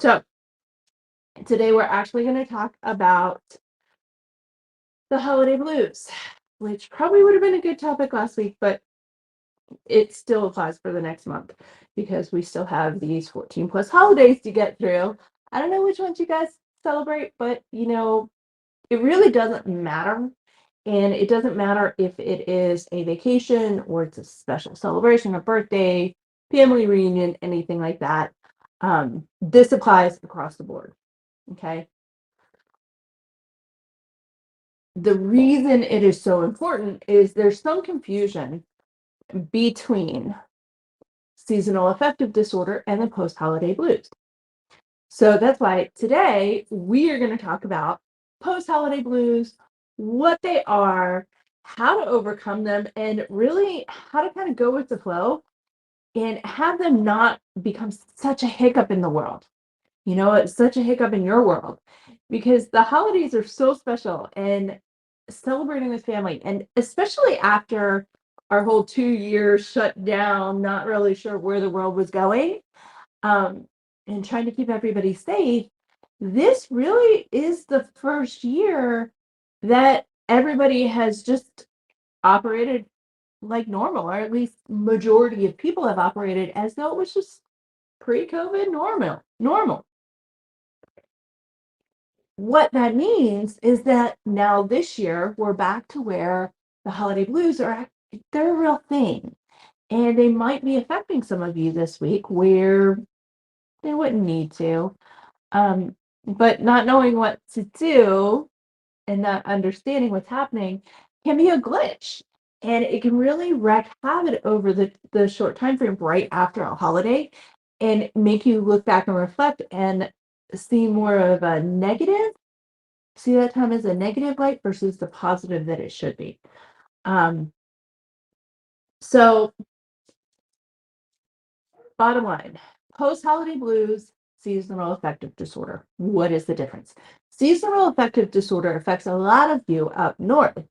So today we're actually going to talk about the holiday blues, which probably would have been a good topic last week, but it still applies for the next month because we still have these 14 plus holidays to get through. I don't know which ones you guys celebrate, but it really doesn't matter. And it doesn't matter if it is a vacation or it's a special celebration, a birthday, family reunion, anything like that. This applies across the board. Okay. The reason it is so important is there's some confusion between seasonal affective disorder and the post holiday blues. So that's why today we are going to talk about post holiday blues, what they are, how to overcome them, and really how to kind of go with the flow and have them not become such a hiccup in the world. It's such a hiccup in your world because the holidays are so special and celebrating with family, and especially after our whole 2 years shut down, not really sure where the world was going, um, and trying to keep everybody safe. This really is the first year that everybody has just operated like normal, or at least majority of people have operated as though it was just pre-COVID normal. What that means is that now this year we're back to where the holiday blues they're a real thing. And they might be affecting some of you this week where they wouldn't need to. But not knowing what to do and not understanding what's happening can be a glitch. And it can really wreak havoc over the short time frame right after a holiday and make you look back and reflect and see more of a negative see that time as a negative light versus the positive that it should be. Um, so bottom line, post-holiday blues, seasonal affective disorder. What is the difference? Seasonal affective disorder affects a lot of you up north,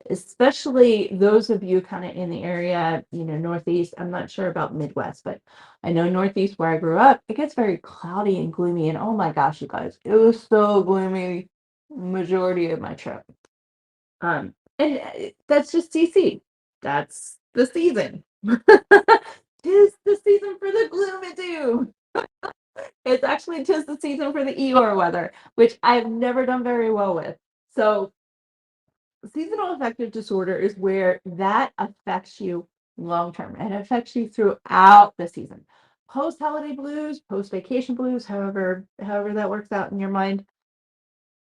especially those of you kind of in the area, Northeast. I'm not sure about Midwest, but I know Northeast where I grew up, it gets very cloudy and gloomy. And oh my gosh, you guys, it was so gloomy majority of my trip. And that's just CC. That's the season. Tis the season for the gloom and doom. It's actually tis the season for the Eeyore weather, which I've never done very well with. So seasonal affective disorder is where that affects you long term and affects you throughout the season. Post holiday blues, post vacation blues, however that works out in your mind,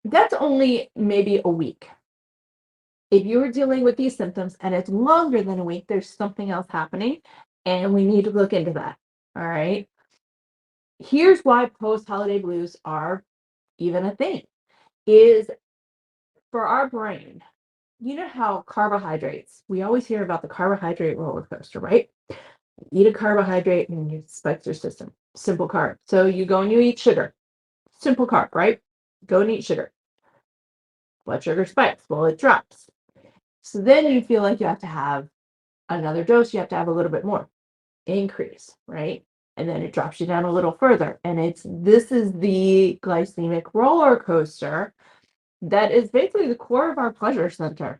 that's only maybe a week. If you are dealing with these symptoms and it's longer than a week, there's something else happening and we need to look into that. All right. Here's why post holiday blues are even a thing is for our brain. You know how carbohydrates, we always hear about the carbohydrate roller coaster, right? Eat a carbohydrate and it spikes your system. Simple carb. So you go and you eat sugar. Simple carb, right? Go and eat sugar. Blood sugar spikes. Well, it drops. So then you feel like you have to have another dose, you have to have a little bit more increase, right? And then it drops you down a little further. And this is the glycemic roller coaster that is basically the core of our pleasure center.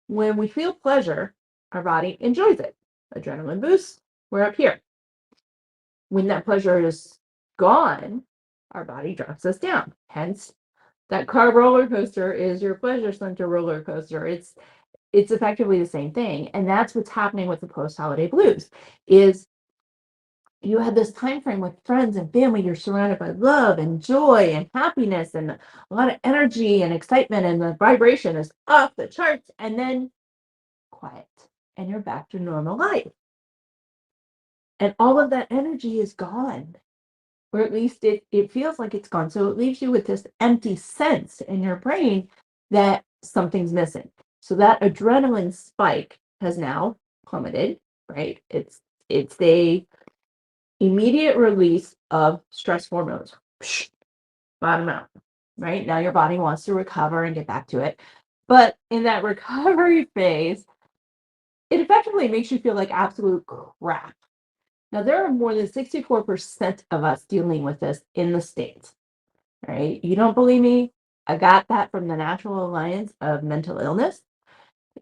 When we feel pleasure, our body enjoys it. Adrenaline boost, we're up here. When that pleasure is gone, our body drops us down. Hence, that carb roller coaster is your pleasure center roller coaster. It's effectively the same thing, and that's what's happening with the post-holiday blues is you had this time frame with friends and family. You're surrounded by love and joy and happiness and a lot of energy and excitement, and the vibration is off the charts, and then quiet, and you're back to normal life, and all of that energy is gone, or at least it feels like it's gone. So it leaves you with this empty sense in your brain that something's missing. So that adrenaline spike has now plummeted, right? It's a immediate release of stress hormones. Psh, bottom out, right? Now your body wants to recover and get back to it. But in that recovery phase, it effectively makes you feel like absolute crap. Now, there are more than 64% of us dealing with this in the States, right? You don't believe me? I got that from the National Alliance of Mental Illness.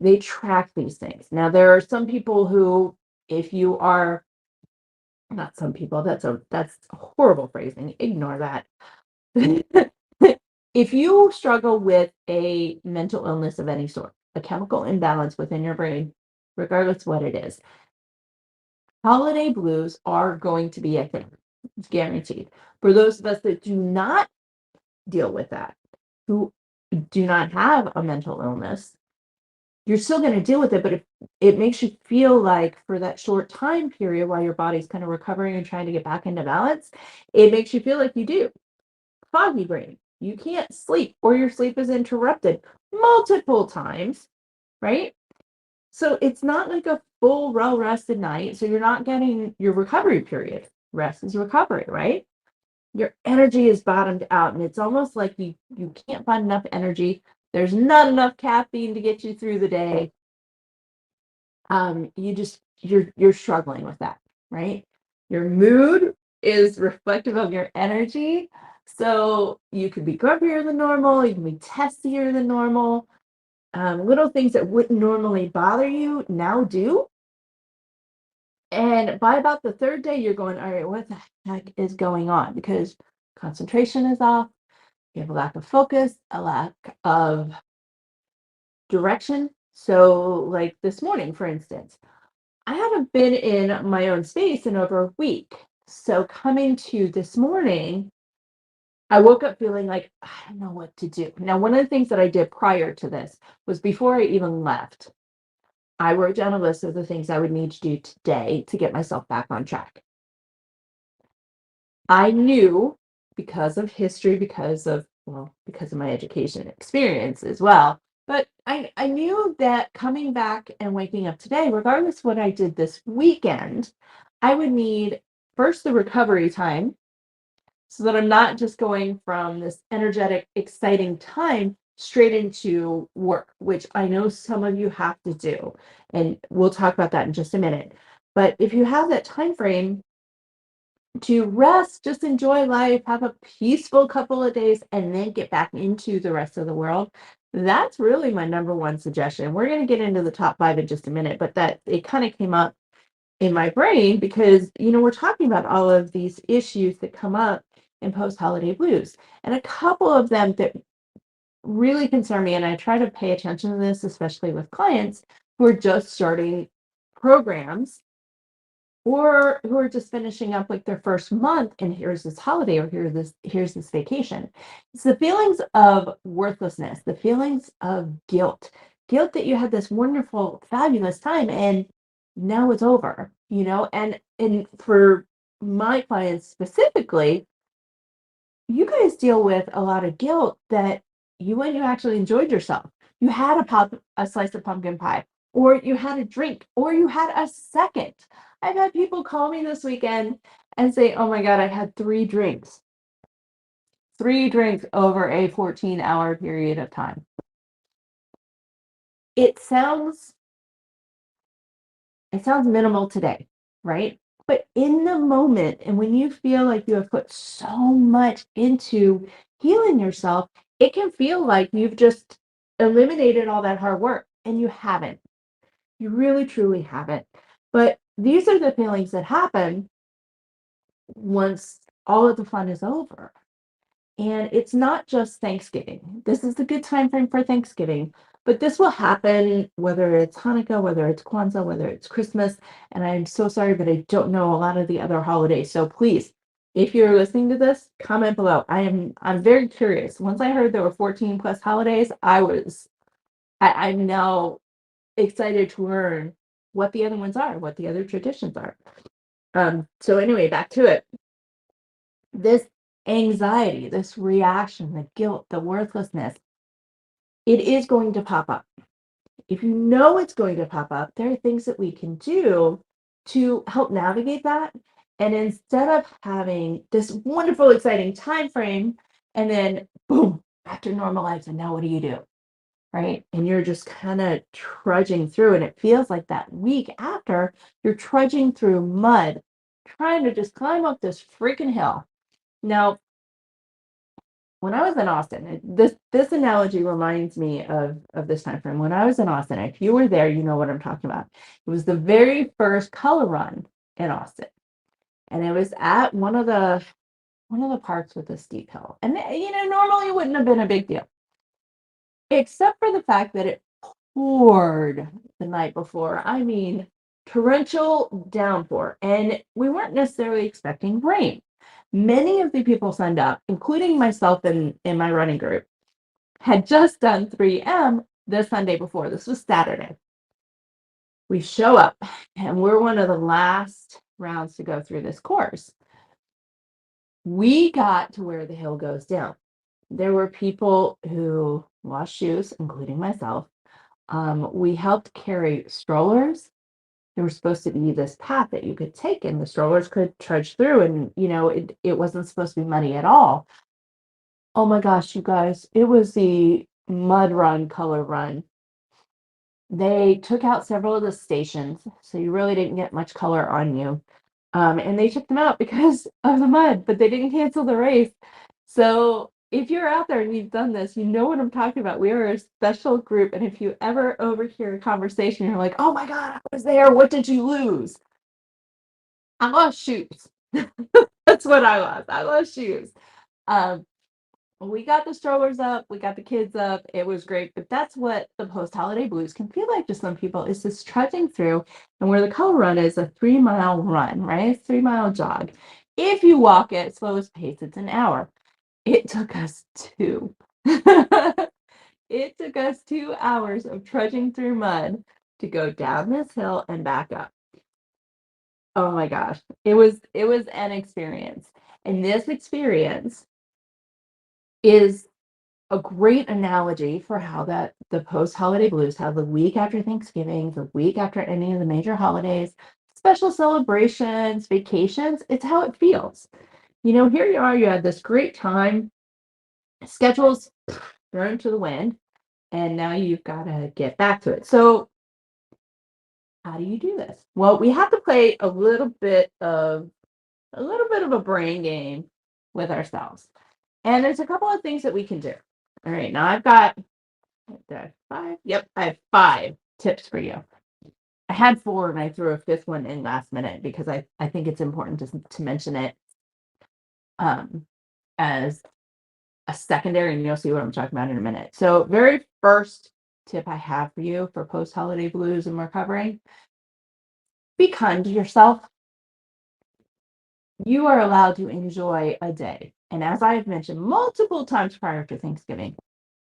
They track these things. Now, there are some people who, if you are not some people, that's horrible phrasing. Ignore that. If you struggle with a mental illness of any sort, a chemical imbalance within your brain, regardless what it is, holiday blues are going to be a thing. It's guaranteed. For those of us that do not deal with that, who do not have a mental illness, you're still going to deal with it, but if it makes you feel like for that short time period while your body's kind of recovering and trying to get back into balance, it makes you feel like you do. Foggy brain. You can't sleep or your sleep is interrupted multiple times, right? So it's not like a full, well rested night. So you're not getting your recovery period. Rest is recovery, right? Your energy is bottomed out, and it's almost like you can't find enough energy. There's not enough caffeine to get you through the day. You're struggling with that, right? Your mood is reflective of your energy. So you could be grumpier than normal, you can be testier than normal. Little things that wouldn't normally bother you now do. And by about the third day, you're going, all right, what the heck is going on? Because concentration is off, you have a lack of focus, a lack of direction. So, like this morning, for instance, I haven't been in my own space in over a week. So, coming to this morning, I woke up feeling like I don't know what to do. Now, one of the things that I did prior to this was before I even left, I wrote down a list of the things I would need to do today to get myself back on track. I knew because of history, because of my education and experience as well. But I knew that coming back and waking up today, regardless of what I did this weekend, I would need first the recovery time so that I'm not just going from this energetic, exciting time straight into work, which I know some of you have to do. And we'll talk about that in just a minute. But if you have that time frame, to rest, just enjoy life, have a peaceful couple of days, and then get back into the rest of the world. That's really my number one suggestion. We're going to get into the top five in just a minute, but that it kind of came up in my brain because, we're talking about all of these issues that come up in post holiday blues. And a couple of them that really concern me, and I try to pay attention to this, especially with clients who are just starting programs or who are just finishing up like their first month and here's this holiday or here's this vacation. It's the feelings of worthlessness, the feelings of guilt that you had this wonderful fabulous time and now it's over, and for my clients specifically, you guys deal with a lot of guilt that you went and you actually enjoyed yourself. You had a slice of pumpkin pie, or you had a drink, or you had a second. I've had people call me this weekend and say, "Oh my God, I had three drinks over a 14-hour period of time." It sounds It sounds minimal today, right? But in the moment, and when you feel like you have put so much into healing yourself, it can feel like you've just eliminated all that hard work, and you haven't. You really, truly haven't. But these are the feelings that happen once all of the fun is over. And it's not just Thanksgiving. This is a good time frame for Thanksgiving, but this will happen whether it's Hanukkah, whether it's Kwanzaa, whether it's Christmas. And I'm so sorry, but I don't know a lot of the other holidays. So please, if you're listening to this, comment below. I'm very curious. Once I heard there were 14 plus holidays, I'm now excited to learn what the other ones are, what the other traditions are. So anyway, back to it. This anxiety, this reaction, the guilt, the worthlessness, it is going to pop up. If you know it's going to pop up, there are things that we can do to help navigate that. And instead of having this wonderful, exciting time frame, and then boom, back to normal life, and now what do you do? Right? And you're just kind of trudging through, and it feels like that week after you're trudging through mud trying to just climb up this freaking hill. Now, when I was in Austin, this analogy reminds me of this time frame. When I was in Austin, if you were there, you know what I'm talking about. It was the very first color run in Austin, and it was at one of the parks with a steep hill. And normally it wouldn't have been a big deal, except for the fact that it poured the night before. I mean, torrential downpour, and we weren't necessarily expecting rain. Many of the people signed up, including myself in my running group, had just done 3M the Sunday before. This was Saturday. We show up, and we're one of the last rounds to go through this course. We got to where the hill goes down. There were people who lost shoes, including myself. We helped carry strollers. There was supposed to be this path that you could take, and the strollers could trudge through, and it wasn't supposed to be muddy at all. Oh my gosh, you guys, it was the mud run, color run. They took out several of the stations, so you really didn't get much color on you. And they took them out because of the mud, but they didn't cancel the race. So if you're out there and you've done this, you know what I'm talking about. We are a special group, and if you ever overhear a conversation, you're like, "Oh my God, I was there. What did you lose?" I lost shoes. That's what I lost. I lost shoes. Um, we got the strollers up, we got the kids up. It was great, but that's what the post-holiday blues can feel like to some people. Is just trudging through, and where the color run is a 3-mile run, right? 3-mile jog. If you walk at slowest pace, it's an hour. It took us two. It took us 2 hours of trudging through mud to go down this hill and back up. Oh my gosh. It was an experience. And this experience is a great analogy for how that the post-holiday blues, how the week after Thanksgiving, the week after any of the major holidays, special celebrations, vacations, it's how it feels. Here you are, you had this great time, schedules thrown to the wind, and now you've got to get back to it. So how do you do this? Well, we have to play a little bit of a brain game with ourselves. And there's a couple of things that we can do. All right, now I've got five. Yep, I have 5 tips for you. I had 4 and I threw a 5th one in last minute because I think it's important to mention it um, as a secondary, and you'll see what I'm talking about in a minute. So, very first tip I have for you for post holiday blues and recovering: be kind to yourself. You are allowed to enjoy a day. And as I have mentioned multiple times prior to Thanksgiving,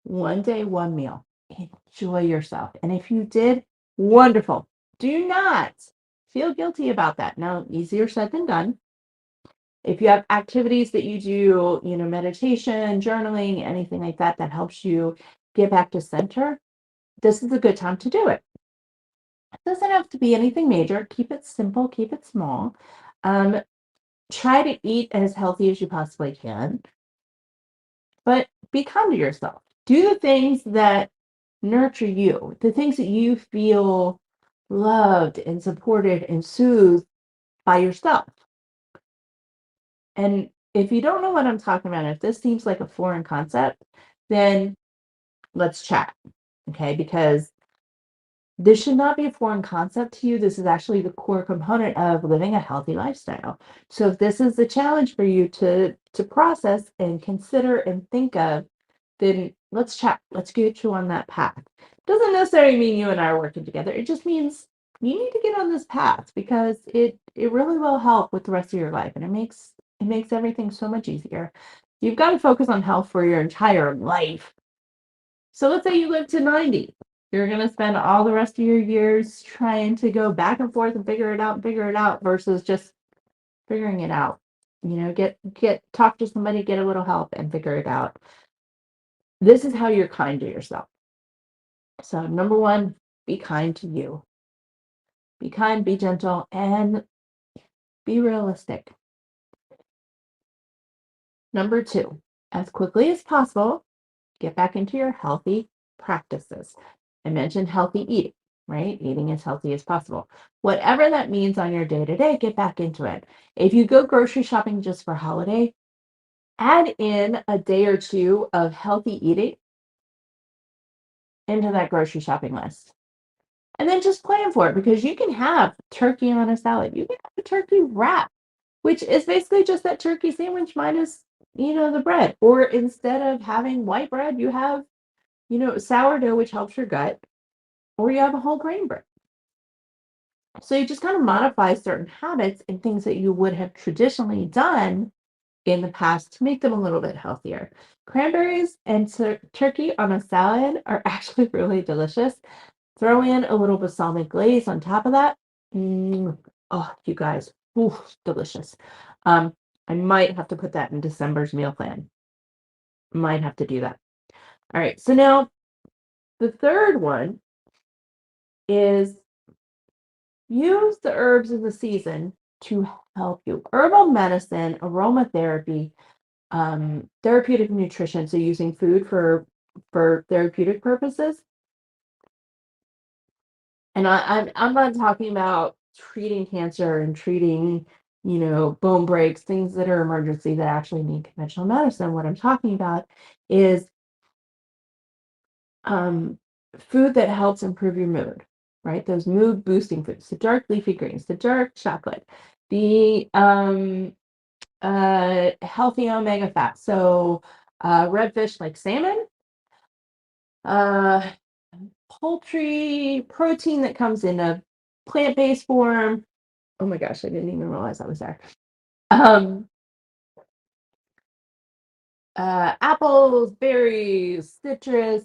one day, one meal. Enjoy yourself. And if you did, wonderful. Do not feel guilty about that. Now, easier said than done. If you have activities that you do, meditation, journaling, anything like that, that helps you get back to center, this is a good time to do it. It doesn't have to be anything major. Keep it simple, keep it small. Um, Try to eat as healthy as you possibly can, but be kind to yourself. Do the things that nurture you, the things that you feel loved and supported and soothed by yourself. And if you don't know what I'm talking about, if this seems like a foreign concept, then let's chat. Okay. Because this should not be a foreign concept to you. This is actually the core component of living a healthy lifestyle. So if this is a challenge for you to process and consider and think of, then let's chat. Let's get you on that path. Doesn't necessarily mean you and I are working together. It just means you need to get on this path because it really will help with the rest of your life, and it makes everything so much easier. You've got to focus on health for your entire life. So let's say you live to 90. You're going to spend all the rest of your years trying to go back and forth and figure it out versus just figuring it out. Talk to somebody, get a little help and figure it out. This is how you're kind to yourself. So, number 1, be kind to you. Be kind, be gentle, and be realistic. Number 2, as quickly as possible, get back into your healthy practices. I mentioned healthy eating. right? Eating as healthy as possible. Whatever that means on your day to day, get back into it. If you go grocery shopping just for holiday, add in a day or two of healthy eating into that grocery shopping list. And then just plan for it because you can have turkey on a salad. You can have a turkey wrap, which is basically just that turkey sandwich minus, the bread. Or instead of having white bread, you have, sourdough, which helps your gut, or you have a whole grain bread. So you just kind of modify certain habits and things that you would have traditionally done in the past to make them a little bit healthier. Cranberries and turkey on a salad are actually really delicious. Throw in a little balsamic glaze on top of that. Oh, you guys, ooh, delicious. Um, I might have to put that in December's meal plan. Might have to do that. All right, so now the third one is use the herbs in the season to help you. Herbal medicine, aromatherapy, therapeutic nutrition, so using food for therapeutic purposes. And I'm not talking about treating cancer and treating, bone breaks, things that are emergency that actually need conventional medicine. What I'm talking about is um, food that helps improve your mood, right? Those mood boosting foods, the dark leafy greens, the dark chocolate, the healthy omega fats. So red fish like salmon, uh, poultry, protein that comes in a plant-based form. Oh my gosh, I didn't even realize I was there. Um, Apples, berries, citrus,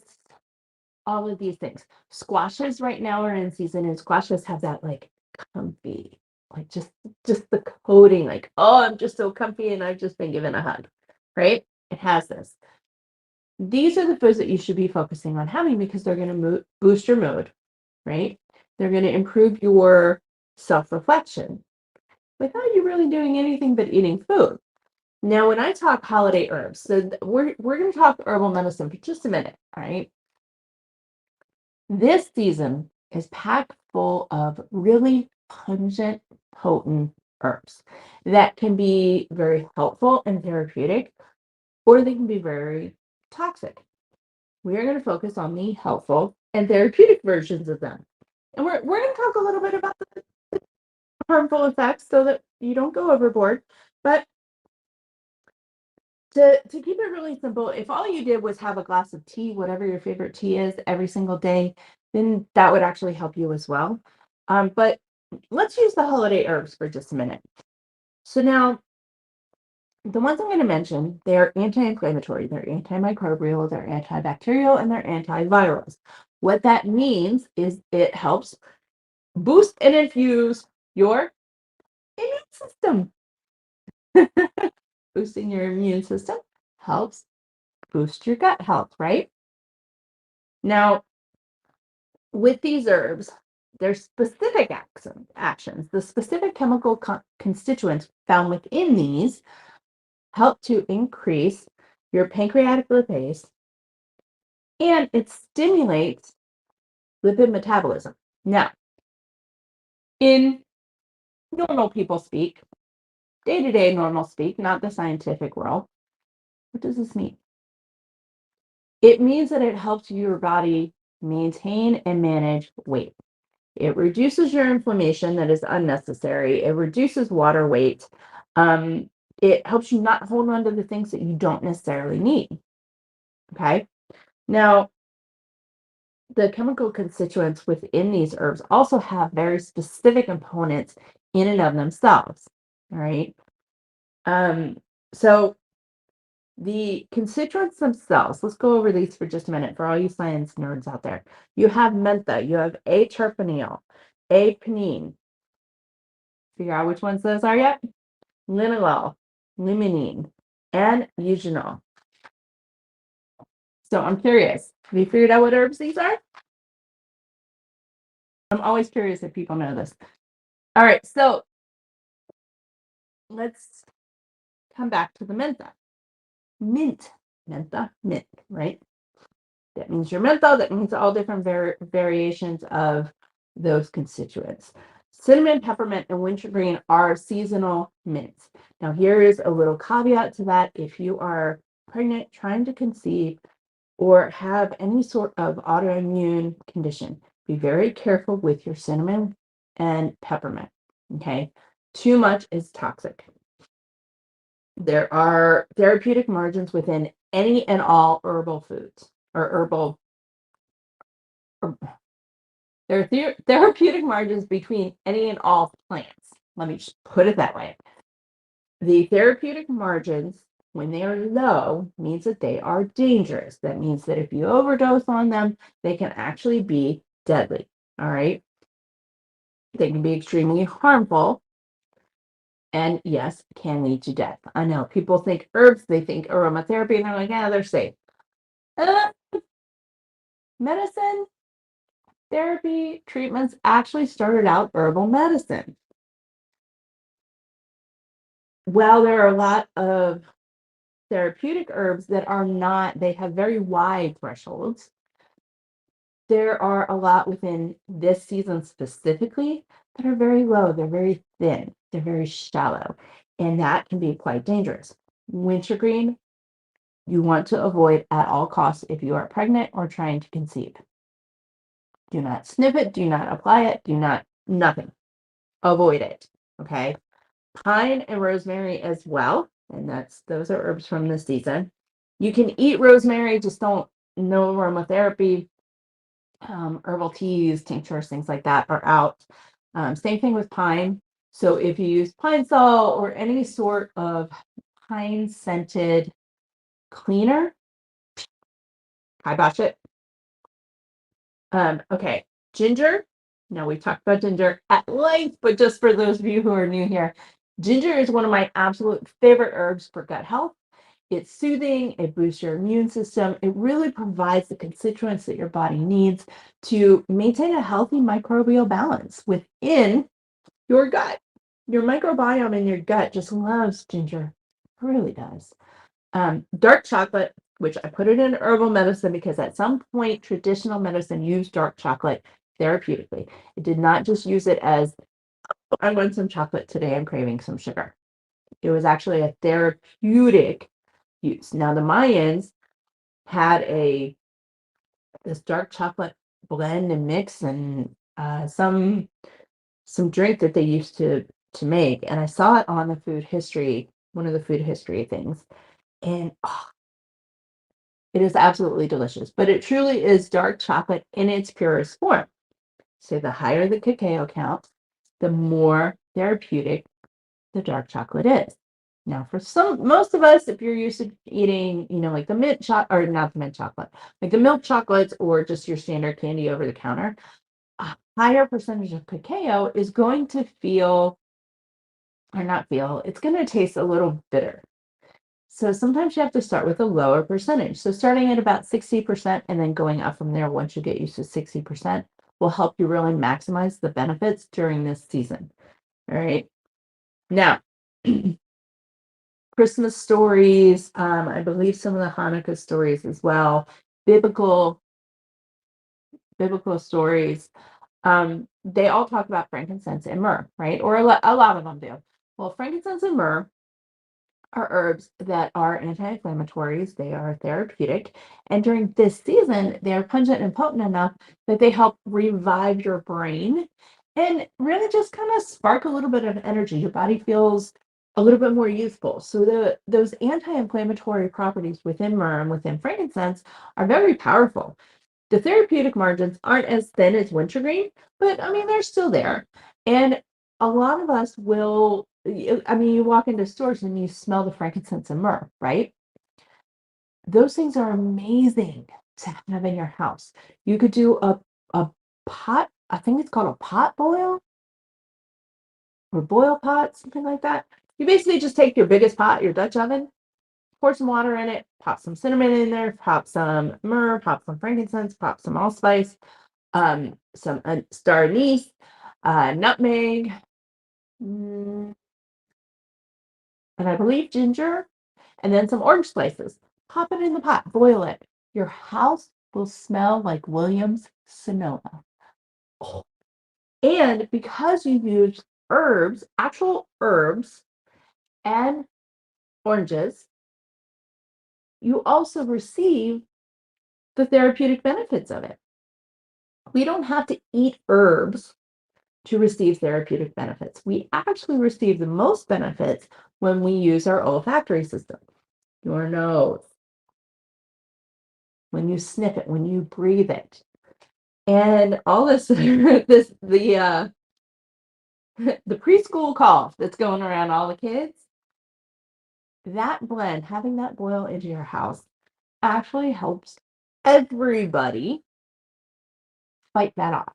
all of these things. Squashes right now are in season, and squashes have that like comfy, like just the coating, like, oh, I'm just so comfy and I've just been given a hug, right? It has this. These are the foods that you should be focusing on having because they're going to boost your mood, right? They're going to improve your self-reflection without you really doing anything but eating food. Now, when I talk holiday herbs, so we're going to talk herbal medicine for just a minute, all right? This season is packed full of really pungent, potent herbs that can be very helpful and therapeutic, or they can be very toxic. We are going to focus on the helpful and therapeutic versions of them. And we're going to talk a little bit about the harmful effects so that you don't go overboard. But to keep it really simple, if all you did was have a glass of tea, whatever your favorite tea is, every single day, then that would actually help you as well. But let's use the holiday herbs for just a minute. So now, the ones I'm going to mention, they're anti-inflammatory, they're antimicrobial, they're antibacterial, and they're antivirals. What that means is it helps boost and infuse your immune system. Boosting your immune system helps boost your gut health, right? Now, with these herbs, there's specific actions. The specific chemical constituents found within these help to increase your pancreatic lipase and it stimulates lipid metabolism. Now, in normal people speak, day to day normal speak, not the scientific world, what does this mean? It means that it helps your body maintain and manage weight. It reduces your inflammation that is unnecessary. It reduces water weight. Um, it helps you not hold on to the things that you don't necessarily need. Okay. Now, the chemical constituents within these herbs also have very specific components in and of themselves. All right. Um, so the constituents themselves, let's go over these for just a minute for all you science nerds out there. You have mentha, you have A-terpineol, A-pinene. Figure out which ones those are yet? Linalool, limonene, and eugenol. So I'm curious. Have you figured out what herbs these are? I'm always curious if people know this. All right, so let's come back to the mentha. Mint, mentha, mint, right? That means your mentha. That means all different variations of those constituents. Cinnamon, peppermint, and wintergreen are seasonal mints. Now, here is a little caveat to that. If you are pregnant, trying to conceive, or have any sort of autoimmune condition, be very careful with your cinnamon and peppermint. Okay. Too much is toxic. There are therapeutic margins within any and all herbal foods or herbal. Or, there are therapeutic margins between any and all plants. Let me just put it that way. The therapeutic margins, when they are low, means that they are dangerous. That means that if you overdose on them, they can actually be deadly. All right. They can be extremely harmful and, yes, can lead to death. I know people think herbs, they think aromatherapy, and they're like, yeah, they're safe. Uh, medicine, therapy, treatments actually started out herbal medicine. While there are a lot of therapeutic herbs that are not, they have very wide thresholds. There are a lot within this season specifically that are very low. They're very thin. They're very shallow. And that can be quite dangerous. Wintergreen, you want to avoid at all costs if you are pregnant or trying to conceive. Do not sniff it. Do not apply it. Do not, nothing. Avoid it. Okay. Pine and rosemary as well. And those are herbs from this season. You can eat rosemary, just don't, no aromatherapy. Herbal teas, tinctures, things like that are out. Same thing with pine. So if you use pine sol or any sort of pine scented cleaner, kibosh it. Okay, ginger. Now we've talked about ginger at length, but just for those of you who are new here, ginger is one of my absolute favorite herbs for gut health. It's soothing, it boosts your immune system. It really provides the constituents that your body needs to maintain a healthy microbial balance within your gut. Your microbiome in your gut just loves ginger. It really does. Dark chocolate, which I put it in herbal medicine because at some point traditional medicine used dark chocolate therapeutically. It did not just use it as, I want some chocolate today, I'm craving some sugar. It was actually a therapeutic use. Now the Mayans had this dark chocolate blend and mix and some drink that they used to make, and I saw it on the food history, one of the food history things, and it is absolutely delicious. But it truly is dark chocolate in its purest form. So the higher the cacao count, the more therapeutic the dark chocolate is. Now, for most of us, if you're used to eating, like the mint chocolate, or not the mint chocolate, like the milk chocolates or just your standard candy over the counter, a higher percentage of cacao is going to feel, or not feel, it's going to taste a little bitter. So sometimes you have to start with a lower percentage. So starting at about 60% and then going up from there once you get used to 60% will help you really maximize the benefits during this season. All right. Now, Christmas stories, I believe some of the Hanukkah stories as well, biblical stories, they all talk about frankincense and myrrh, right? Or a lot of them do. Well, frankincense and myrrh are herbs that are anti-inflammatories, they are therapeutic, and during this season, they are pungent and potent enough that they help revive your brain and really just kind of spark a little bit of energy. Your body feels a little bit more youthful. So those anti-inflammatory properties within myrrh and within frankincense are very powerful. The therapeutic margins aren't as thin as wintergreen, but I mean, they're still there. And a lot of us will, I mean, you walk into stores and you smell the frankincense and myrrh, right? Those things are amazing to have in your house. You could do a pot, I think it's called a pot boil or boil pot, something like that. You basically just take your biggest pot, your Dutch oven, pour some water in it, pop some cinnamon in there, pop some myrrh, pop some frankincense, pop some allspice, some star anise, nutmeg, and I believe ginger, and then some orange slices. Pop it in the pot, boil it. Your house will smell like Williams Sonoma. Oh, And because you use herbs, actual herbs and oranges, you also receive the therapeutic benefits of it. We don't have to eat herbs to receive therapeutic benefits. We actually receive the most benefits when we use our olfactory system, your nose, when you sniff it, when you breathe it. And all this, the preschool cough that's going around all the kids, that blend, having that boil into your house actually helps everybody fight that off.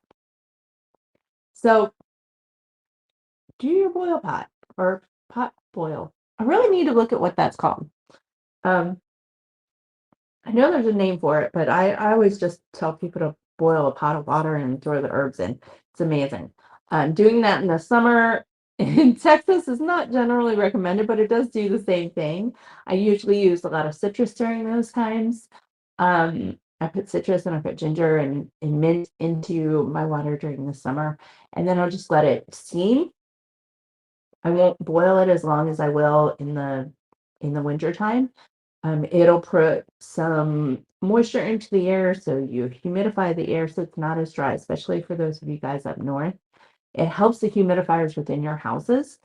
So do your boil pot or pot boil. I really need to look at what that's called. Um, I know there's a name for it, but I always just tell people to boil a pot of water and throw the herbs in. It's amazing. Doing that in the summer in Texas is not generally recommended, but it does do the same thing. I usually use a lot of citrus during those times. I put citrus and I put ginger and mint into my water during the summer, and then I'll just let it steam. I won't boil it as long as I will in the winter time. It'll put some moisture into the air, so you humidify the air so it's not as dry, especially for those of you guys up north. It helps the humidifiers within your houses.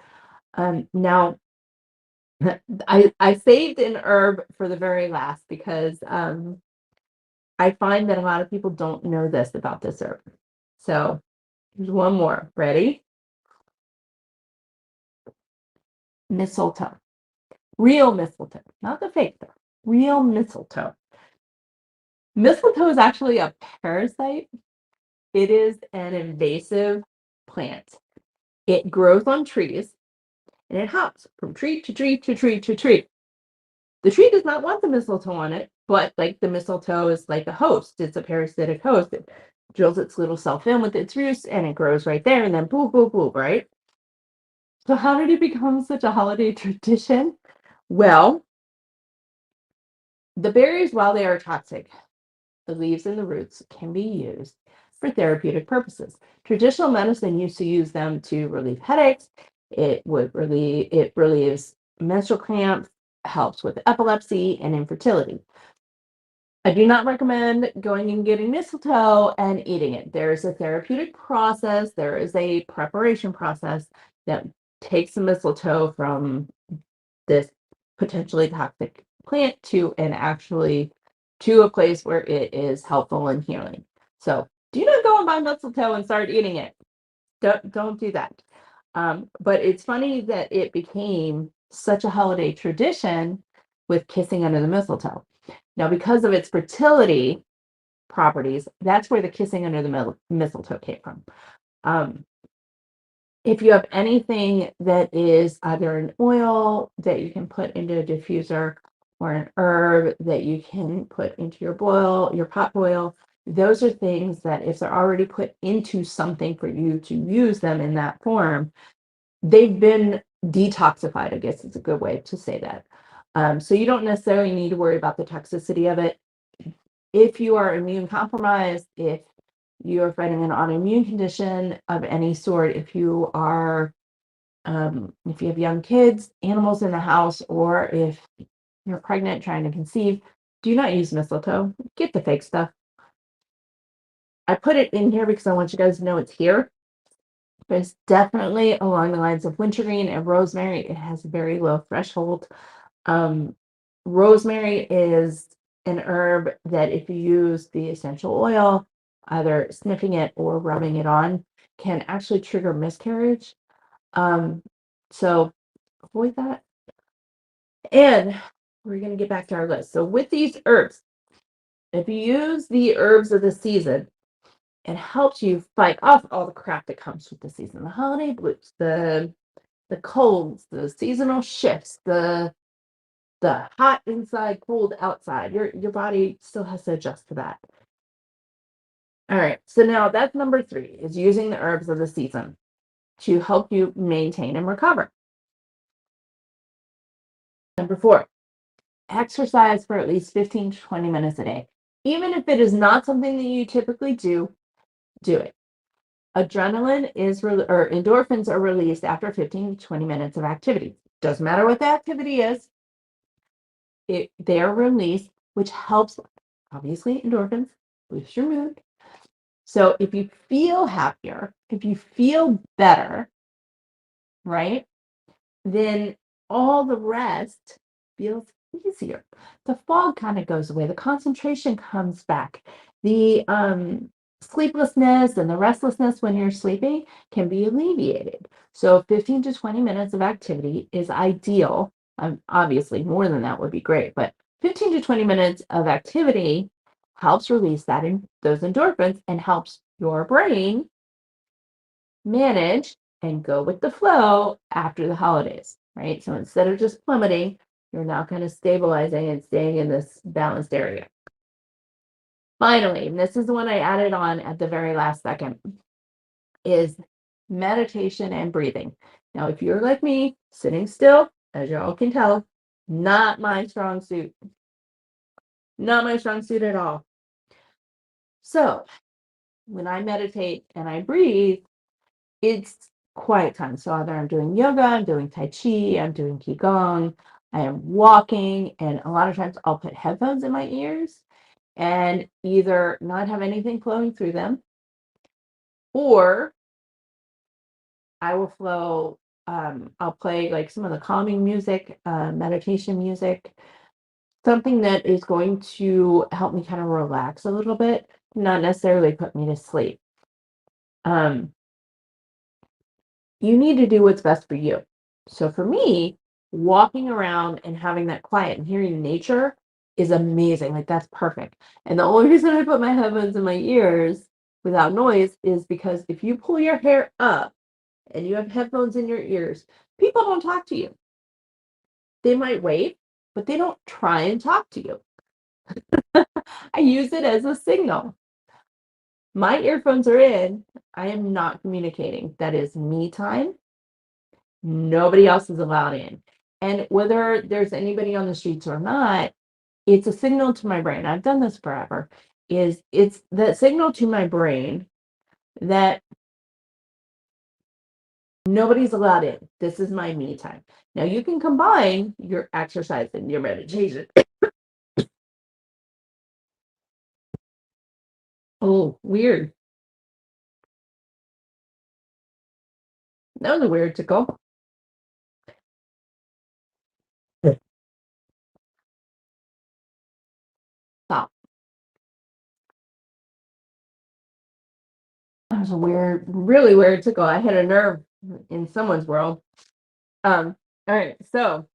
Now, I saved an herb for the very last because I find that a lot of people don't know this about this herb. So here's one more. Ready? Mistletoe. Real mistletoe, not the fake stuff. Real mistletoe. Mistletoe is actually a parasite. It is an invasive plant. It grows on trees and it hops from tree to tree to tree to tree. The tree does not want the mistletoe on it, but like the mistletoe is like a host. It's a parasitic host. It drills its little self in with its roots and it grows right there and then boop, boop, boop, right? So, how did it become such a holiday tradition? Well, the berries, while they are toxic, the leaves and the roots can be used for therapeutic purposes. Traditional medicine used to use them to relieve headaches. It relieves menstrual cramps, helps with epilepsy and infertility. I do not recommend going and getting mistletoe and eating it. There is a therapeutic process, there is a preparation process that takes the mistletoe from this potentially toxic plant to and actually to a place where it is helpful and healing. So do not go and buy mistletoe and start eating it. Don't do that. But it's funny that it became such a holiday tradition with kissing under the mistletoe. Now, because of its fertility properties, that's where the kissing under the mistletoe came from. Um, if you have anything that is either an oil that you can put into a diffuser or an herb that you can put into your pot boil, those are things that if they're already put into something for you to use them in that form, they've been detoxified, I guess it's a good way to say that. So you don't necessarily need to worry about the toxicity of it. If you are immune compromised, if you're fighting an autoimmune condition of any sort, if you have young kids, animals in the house, or if you're pregnant trying to conceive, do not use mistletoe. Get the fake stuff. I put it in here because I want you guys to know it's here. But it's definitely along the lines of wintergreen and rosemary. It has a very low threshold. Um, Rosemary is an herb that if you use the essential oil, either sniffing it or rubbing it on, can actually trigger miscarriage. Um, so avoid that. And we're going to get back to our list. So with these herbs, if you use the herbs of the season, it helps you fight off all the crap that comes with the season, the holiday blues, the colds, the seasonal shifts, the hot inside, cold outside. Your body still has to adjust to that. All right. So now that's number 3 is using the herbs of the season to help you maintain and recover. Number 4, exercise for at least 15 to 20 minutes a day. Even if it is not something that you typically do, do it. Adrenaline or endorphins are released after 15 to 20 minutes of activity. Doesn't matter what the activity is, they're released, which helps, obviously, endorphins boost your mood. So if you feel happier, if you feel better, right, then all the rest feels easier. The fog kind of goes away, the concentration comes back. The sleeplessness and the restlessness when you're sleeping can be alleviated. So 15 to 20 minutes of activity is ideal. Obviously, more than that would be great, but 15 to 20 minutes of activity helps release those endorphins and helps your brain manage and go with the flow after the holidays, right? So instead of just plummeting, you're now kind of stabilizing and staying in this balanced area. Finally, and this is the one I added on at the very last second, is meditation and breathing. Now, if you're like me, sitting still, as you all can tell, not my strong suit. Not my strong suit at all. So when I meditate and I breathe, it's quiet time. So either I'm doing yoga, I'm doing Tai Chi, I'm doing Qigong, I am walking, and a lot of times I'll put headphones in my ears and either not have anything flowing through them, or I will flow. I'll play like some of the calming music, meditation music, something that is going to help me kind of relax a little bit, not necessarily put me to sleep. Um, you need to do what's best for you. So for me, walking around and having that quiet and hearing nature is amazing. Like that's perfect. And the only reason I put my headphones in my ears without noise is because if you pull your hair up and you have headphones in your ears, people don't talk to you. They might wait, but they don't try and talk to you. I use it as a signal. My earphones are in. I am not communicating. That is me time. Nobody else is allowed in. And whether there's anybody on the streets or not, it's a signal to my brain. I've done this forever. It's that signal to my brain that nobody's allowed in. This is my me time. Now you can combine your exercise and your meditation. Oh, weird. That was a weird tickle. Stop. That was a weird, really weird tickle. I hit a nerve in someone's world. All right, so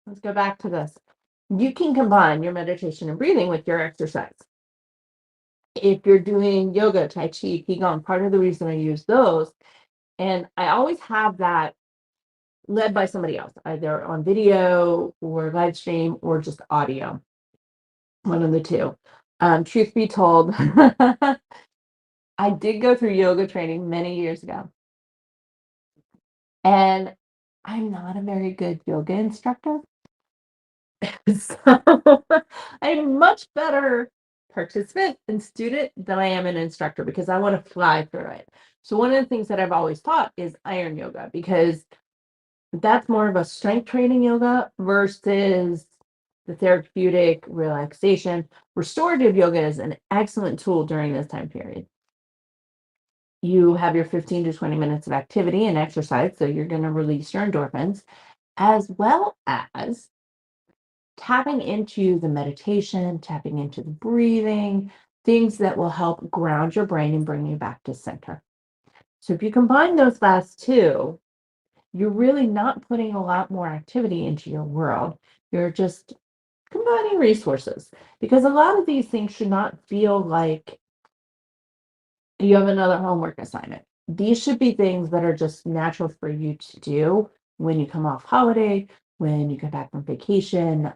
let's go back to this. You can combine your meditation and breathing with your exercise. If you're doing yoga, Tai Chi, Qigong, part of the reason I use those, and I always have that led by somebody else, either on video or live stream or just audio, one of the two. Truth be told, I did go through yoga training many years ago, and I'm not a very good yoga instructor. So I'm much better participant and student than I am an instructor because I want to fly through it. So one of the things that I've always taught is iron yoga because that's more of a strength training yoga versus the therapeutic relaxation. Restorative yoga is an excellent tool during this time period. You have your 15 to 20 minutes of activity and exercise, so you're going to release your endorphins, as well as tapping into the meditation, tapping into the breathing, things that will help ground your brain and bring you back to center. So if you combine those last two, you're really not putting a lot more activity into your world. You're just combining resources because a lot of these things should not feel like you have another homework assignment. These should be things that are just natural for you to do when you come off holiday, when you get back from vacation,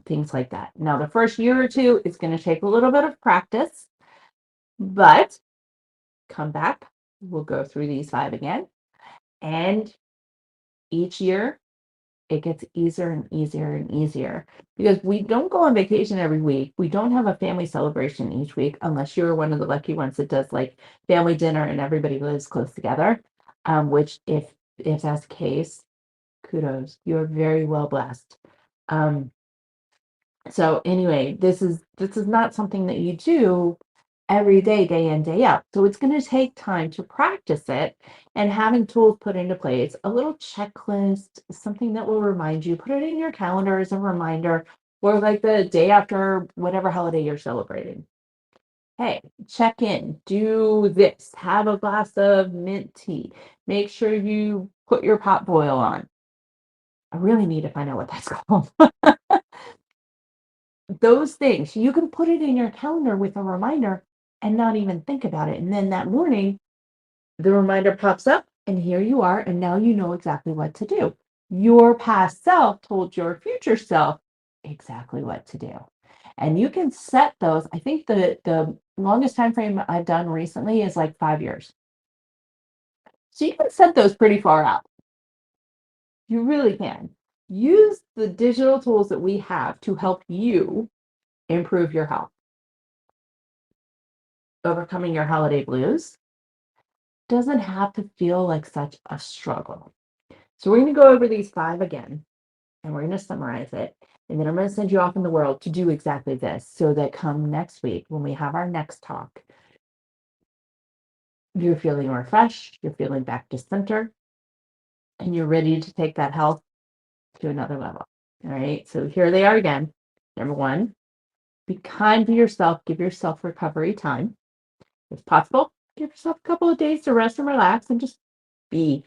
things like that. Now, the first year or two is going to take a little bit of practice, but come back. We'll go through these five again. And each year it gets easier and easier and easier because we don't go on vacation every week. We don't have a family celebration each week unless you're one of the lucky ones that does like family dinner and everybody lives close together. Which if that's the case, kudos. You're very well blessed. Um, so anyway, this is not something that you do every day, day in, day out. So it's going to take time to practice it and having tools put into place, a little checklist, something that will remind you, put it in your calendar as a reminder, or like the day after whatever holiday you're celebrating. Hey, check in, do this, have a glass of mint tea, make sure you put your pot boil on. I really need to find out what that's called. Those things, you can put it in your calendar with a reminder and not even think about it. And then that morning, the reminder pops up, and here you are. And now you know exactly what to do. Your past self told your future self exactly what to do. And you can set those. I think the longest time frame I've done recently is like 5 years. So you can set those pretty far out. You really can. Use the digital tools that we have to help you improve your health. Overcoming your holiday blues doesn't have to feel like such a struggle. So we're going to go over these five again, and we're going to summarize it. And then I'm going to send you off in the world to do exactly this so that come next week, when we have our next talk, you're feeling refreshed, you're feeling back to center, and you're ready to take that health to another level. All right. So here they are again. Number one, be kind to yourself, give yourself recovery time. If possible, give yourself a couple of days to rest and relax and just be.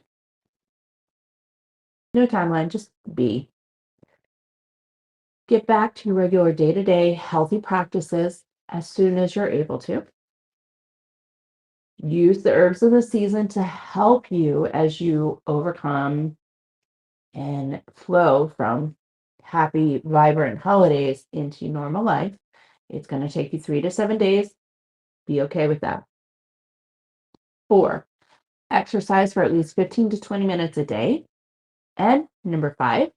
No timeline, just be. Get back to your regular day-to-day healthy practices as soon as you're able to. Use the herbs of the season to help you as you overcome and flow from happy, vibrant holidays into normal life. It's going to take you 3 to 7 days. Be okay with that. 4, exercise for at least 15 to 20 minutes a day. And number 5,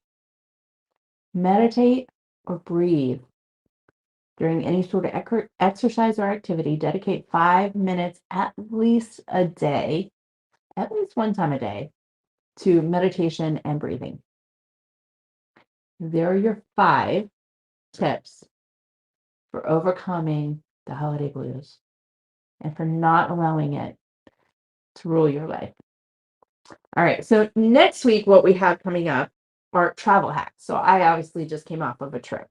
meditate or breathe. During any sort of exercise or activity, dedicate 5 minutes at least a day, at least one time a day, to meditation and breathing. There are your 5 tips for overcoming the holiday blues and for not allowing it to rule your life. All right. So next week, what we have coming up are travel hacks. So I obviously just came off of a trip.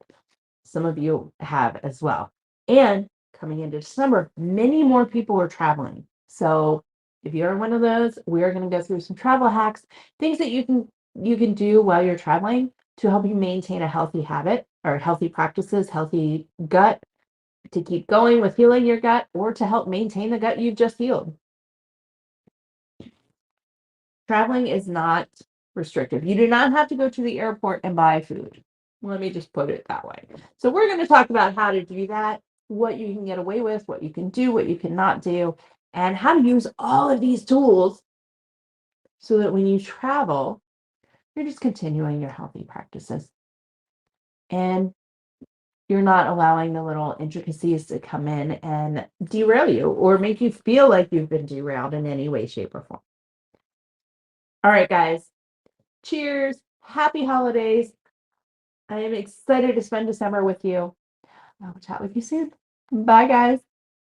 Some of you have as well. And coming into December, many more people are traveling. So if you're one of those, we're going to go through some travel hacks, things that you can do while you're traveling to help you maintain a healthy habit or healthy practices, healthy gut, to keep going with healing your gut or to help maintain the gut you've just healed. Traveling is not restrictive. You do not have to go to the airport and buy food. Let me just put it that way. So we're going to talk about how to do that, what you can get away with, what you can do, what you cannot do, and how to use all of these tools so that when you travel, you're just continuing your healthy practices. And you're not allowing the little intricacies to come in and derail you or make you feel like you've been derailed in any way, shape, or form. All right, guys. Cheers. Happy holidays. I am excited to spend December with you. I'll chat with you soon. Bye, guys.